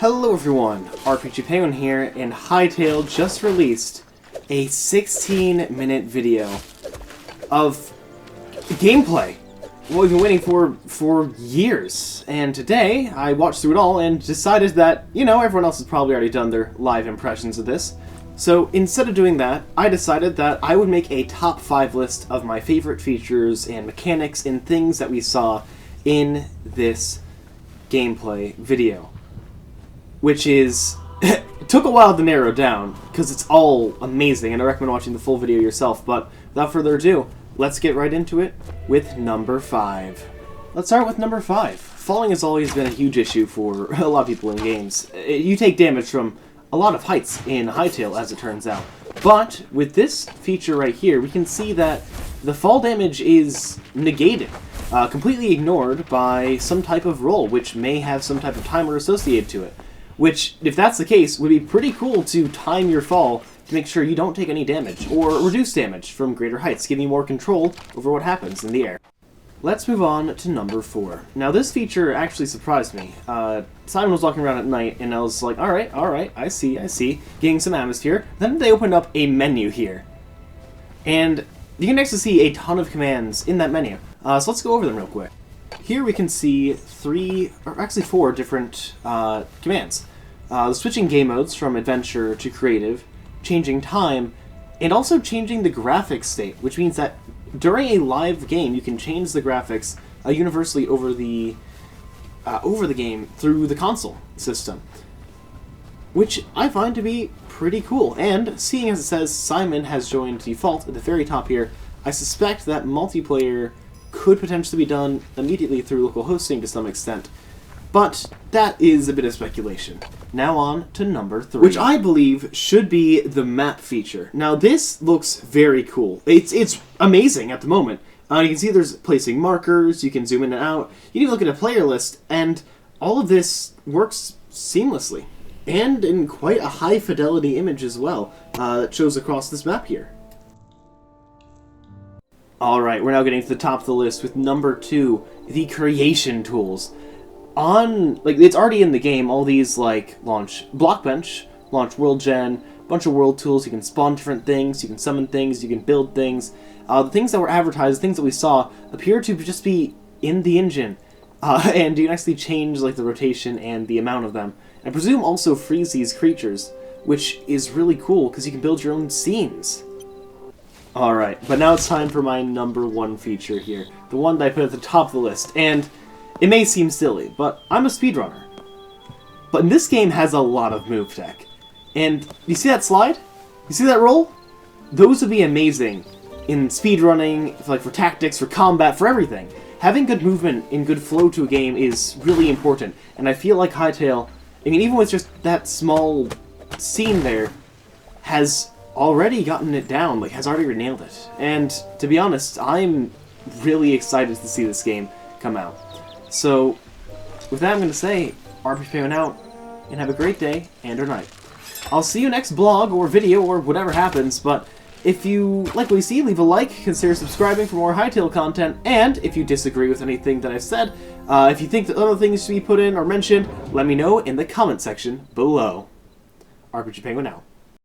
Hello everyone, RPG Penguin here, and Hytale just released a 16-minute video of gameplay. What we've been waiting for years, and today I watched through it all and decided that, everyone else has probably already done their live impressions of this. So instead of doing that, I decided that I would make a top 5 list of my favorite features and mechanics and things that we saw in this gameplay video. Which is, it took a while to narrow down, because it's all amazing, and I recommend watching the full video yourself, but without further ado, let's get right into it with number 5. Let's start with number 5. Falling has always been a huge issue for a lot of people in games. You take damage from a lot of heights in Hytale, as it turns out. But with this feature right here, we can see that the fall damage is negated, completely ignored by some type of roll, which may have some type of timer associated to it. Which, if that's the case, would be pretty cool to time your fall to make sure you don't take any damage, or reduce damage from greater heights, giving you more control over what happens in the air. Let's move on to number 4. Now this feature actually surprised me. Simon was walking around at night, and I was like, alright, I see, getting some atmosphere. Then they opened up a menu here. And you can actually see a ton of commands in that menu. So let's go over them real quick. Here we can see 4 different commands. Switching game modes from adventure to creative, changing time, and also changing the graphics state, which means that during a live game you can change the graphics universally over the game through the console system, which I find to be pretty cool. And seeing as it says Simon has joined default at the very top here, I suspect that multiplayer could potentially be done immediately through local hosting to some extent. But that is a bit of speculation. Now on to number 3. Which I believe should be the map feature. Now this looks very cool. It's amazing at the moment. You can see there's placing markers, you can zoom in and out, you can even look at a player list, and all of this works seamlessly. And in quite a high fidelity image as well, that shows across this map here. Alright, we're now getting to the top of the list with number 2, the creation tools. It's already in the game, all these, launch Blockbench, launch World Gen, bunch of world tools, you can spawn different things, you can summon things, you can build things. The things that were advertised, the things that we saw, appear to just be in the engine. And you can actually change, the rotation and the amount of them. I presume also freeze these creatures, which is really cool, because you can build your own scenes. Alright, but now it's time for my number 1 feature here. The one that I put at the top of the list. And it may seem silly, but I'm a speedrunner. But this game has a lot of move tech. And you see that slide? You see that roll? Those would be amazing in speedrunning, for tactics, for combat, for everything. Having good movement and good flow to a game is really important. And I feel like Hytale, even with just that small scene there, has already gotten it down, has already nailed it. And to be honest, I'm really excited to see this game come out. So, with that I'm going to say, RPG Penguin out, and have a great day and or night. I'll see you next blog or video or whatever happens, but if you like what you see, leave a like, consider subscribing for more Hytale content, and if you disagree with anything that I've said, if you think that other things should be put in or mentioned, let me know in the comment section below. RPG Penguin out.